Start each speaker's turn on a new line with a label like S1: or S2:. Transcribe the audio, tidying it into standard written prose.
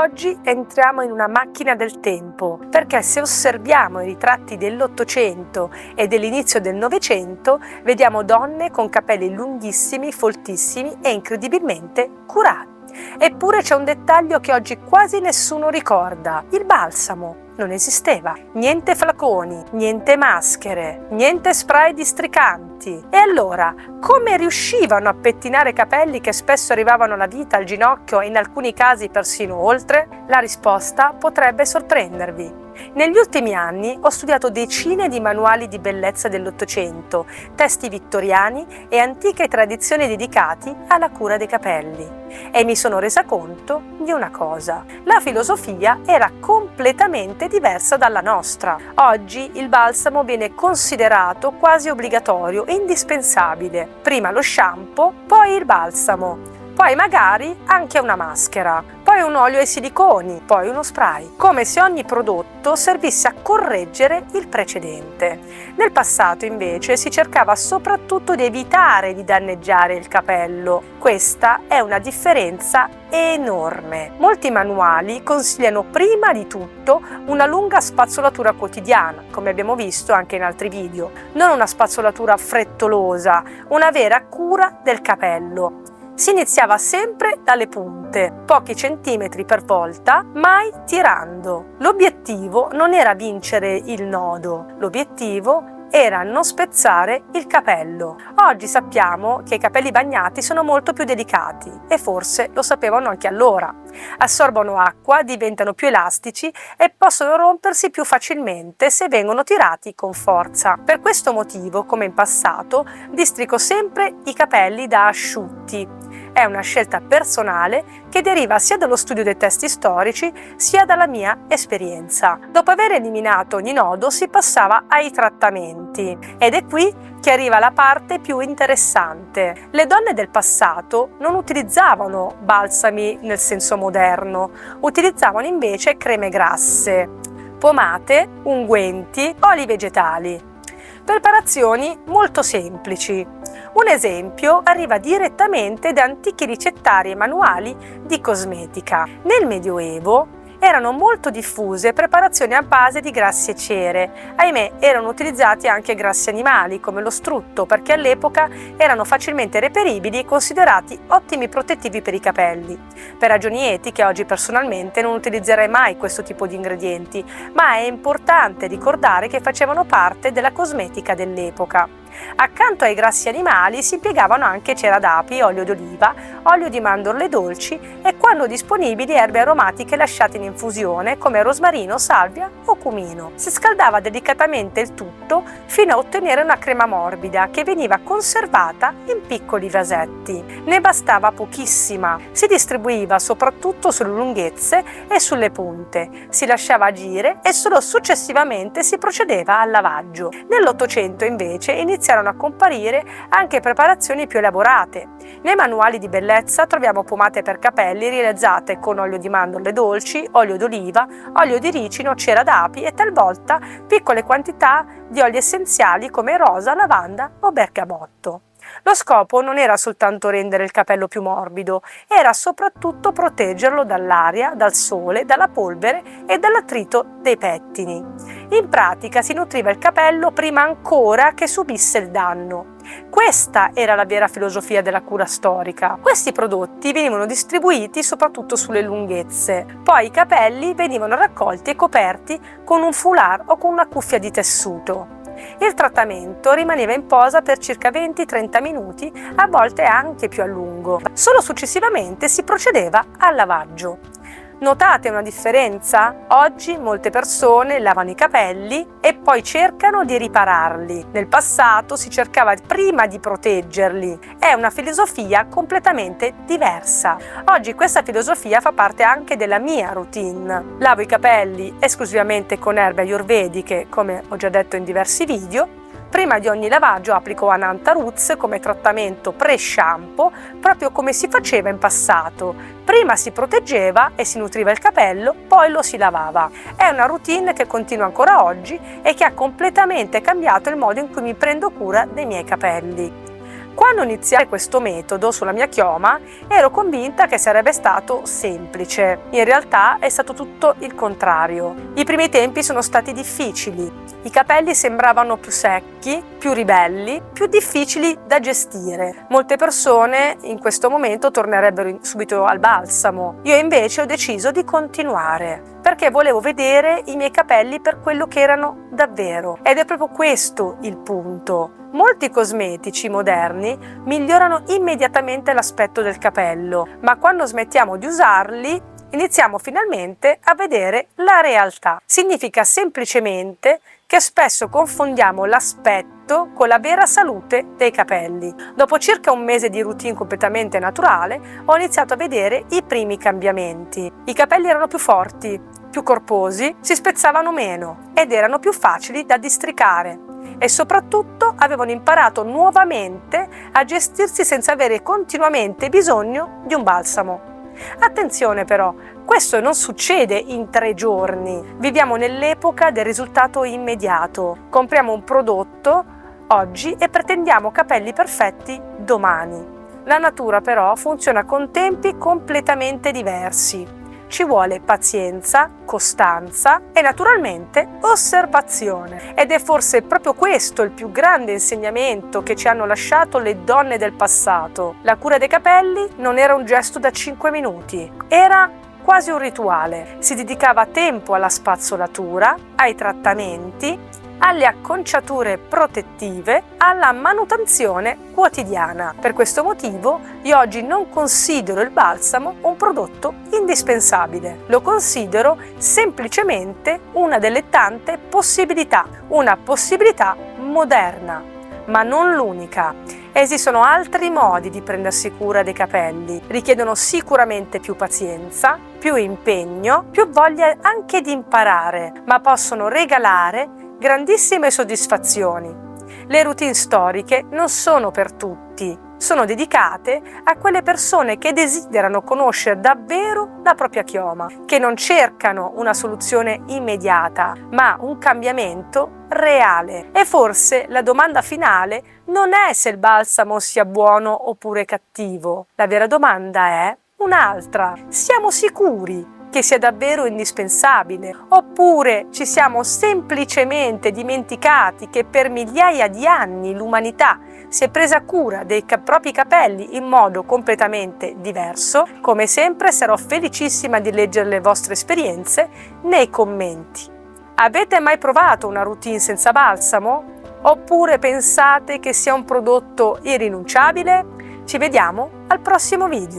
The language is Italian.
S1: Oggi entriamo in una macchina del tempo, perché se osserviamo i ritratti dell'Ottocento e dell'inizio del Novecento, vediamo donne con capelli lunghissimi, foltissimi e incredibilmente curati. Eppure c'è un dettaglio che oggi quasi nessuno ricorda: il balsamo. Non esisteva. Niente flaconi, niente maschere, niente spray districanti. E allora, come riuscivano a pettinare i capelli che spesso arrivavano alla vita, al ginocchio e in alcuni casi persino oltre? La risposta potrebbe sorprendervi. Negli ultimi anni ho studiato decine di manuali di bellezza dell'Ottocento, testi vittoriani e antiche tradizioni dedicati alla cura dei capelli. E mi sono resa conto di una cosa: la filosofia era completamente diversa dalla nostra. Oggi il balsamo viene considerato quasi obbligatorio, indispensabile. Prima lo shampoo, poi il balsamo. Poi magari anche una maschera, poi un olio ai siliconi, poi uno spray, come se ogni prodotto servisse a correggere il precedente. Nel passato invece si cercava soprattutto di evitare di danneggiare il capello. Questa è una differenza enorme. Molti manuali consigliano prima di tutto una lunga spazzolatura quotidiana, come abbiamo visto anche in altri video, non una spazzolatura frettolosa, una vera cura del capello. Si iniziava sempre dalle punte, pochi centimetri per volta, mai tirando. L'obiettivo non era vincere il nodo, l'obiettivo era non spezzare il capello. Oggi sappiamo che i capelli bagnati sono molto più delicati e forse lo sapevano anche allora. Assorbono acqua, diventano più elastici e possono rompersi più facilmente se vengono tirati con forza. Per questo motivo, come in passato, districo sempre i capelli da asciutti. È una scelta personale che deriva sia dallo studio dei testi storici sia dalla mia esperienza. Dopo aver eliminato ogni nodo si passava ai trattamenti ed è qui che arriva la parte più interessante. Le donne del passato non utilizzavano balsami nel senso moderno, utilizzavano invece creme grasse, pomate, unguenti, oli vegetali. Preparazioni molto semplici. Un esempio arriva direttamente da antichi ricettari e manuali di cosmetica. Nel Medioevo erano molto diffuse preparazioni a base di grassi e cere. Ahimè, erano utilizzati anche grassi animali come lo strutto, perché all'epoca erano facilmente reperibili e considerati ottimi protettivi per i capelli. Per ragioni etiche oggi personalmente non utilizzerei mai questo tipo di ingredienti, ma è importante ricordare che facevano parte della cosmetica dell'epoca. Accanto ai grassi animali si impiegavano anche cera d'api, olio d'oliva, olio di mandorle dolci e, quando disponibili, erbe aromatiche lasciate in infusione come rosmarino, salvia o cumino. Si scaldava delicatamente il tutto fino a ottenere una crema morbida che veniva conservata in piccoli vasetti. Ne bastava pochissima. Si distribuiva soprattutto sulle lunghezze e sulle punte. Si lasciava agire e solo successivamente si procedeva al lavaggio. Nell'Ottocento invece iniziarono a comparire anche preparazioni più elaborate. Nei manuali di bellezza troviamo pomate per capelli realizzate con olio di mandorle dolci, olio d'oliva, olio di ricino, cera d'api e talvolta piccole quantità di oli essenziali come rosa, lavanda o bergamotto. Lo scopo non era soltanto rendere il capello più morbido, era soprattutto proteggerlo dall'aria, dal sole, dalla polvere e dall'attrito dei pettini. In pratica si nutriva il capello prima ancora che subisse il danno. Questa era la vera filosofia della cura storica. Questi prodotti venivano distribuiti soprattutto sulle lunghezze, poi i capelli venivano raccolti e coperti con un foulard o con una cuffia di tessuto. Il trattamento rimaneva in posa per circa 20-30 minuti, a volte anche più a lungo. Solo successivamente si procedeva al lavaggio. Notate una differenza? Oggi molte persone lavano i capelli e poi cercano di ripararli. Nel passato si cercava prima di proteggerli. È una filosofia completamente diversa. Oggi questa filosofia fa parte anche della mia routine. Lavo i capelli esclusivamente con erbe ayurvediche, come ho già detto in diversi video. Prima di ogni lavaggio applico Ananta Roots come trattamento pre-shampoo, proprio come si faceva in passato. Prima si proteggeva e si nutriva il capello, poi lo si lavava. È una routine che continua ancora oggi e che ha completamente cambiato il modo in cui mi prendo cura dei miei capelli. Quando iniziai questo metodo sulla mia chioma, ero convinta che sarebbe stato semplice. In realtà è stato tutto il contrario. I primi tempi sono stati difficili. I capelli sembravano più secchi, più ribelli, più difficili da gestire. Molte persone in questo momento tornerebbero subito al balsamo. Io invece ho deciso di continuare, perché volevo vedere i miei capelli per quello che erano davvero. Ed è proprio questo il punto. Molti cosmetici moderni migliorano immediatamente l'aspetto del capello, ma quando smettiamo di usarli iniziamo finalmente a vedere la realtà. Significa semplicemente che spesso confondiamo l'aspetto con la vera salute dei capelli. Dopo circa un mese di routine completamente naturale, ho iniziato a vedere i primi cambiamenti. I capelli erano più forti, più corposi, si spezzavano meno ed erano più facili da districare. E soprattutto avevano imparato nuovamente a gestirsi senza avere continuamente bisogno di un balsamo. Attenzione però, questo non succede in 3 giorni. Viviamo nell'epoca del risultato immediato. Compriamo un prodotto oggi e pretendiamo capelli perfetti domani. La natura però funziona con tempi completamente diversi. Ci vuole pazienza, costanza e naturalmente osservazione. Ed è forse proprio questo il più grande insegnamento che ci hanno lasciato le donne del passato. La cura dei capelli non era un gesto da 5 minuti, era quasi un rituale. Si dedicava tempo alla spazzolatura, ai trattamenti, alle acconciature protettive, alla manutenzione quotidiana. Per questo motivo io oggi non considero il balsamo un prodotto indispensabile, lo considero semplicemente una delle tante possibilità, una possibilità moderna, ma non l'unica. Esistono altri modi di prendersi cura dei capelli, richiedono sicuramente più pazienza, più impegno, più voglia anche di imparare, ma possono regalare grandissime soddisfazioni. Le routine storiche non sono per tutti, sono dedicate a quelle persone che desiderano conoscere davvero la propria chioma, che non cercano una soluzione immediata, ma un cambiamento reale. E forse la domanda finale non è se il balsamo sia buono oppure cattivo. La vera domanda è un'altra. Siamo sicuri che sia davvero indispensabile, oppure ci siamo semplicemente dimenticati che per migliaia di anni l'umanità si è presa cura dei propri capelli in modo completamente diverso? Come sempre sarò felicissima di leggere le vostre esperienze nei commenti. Avete mai provato una routine senza balsamo? Oppure pensate che sia un prodotto irrinunciabile? Ci vediamo al prossimo video.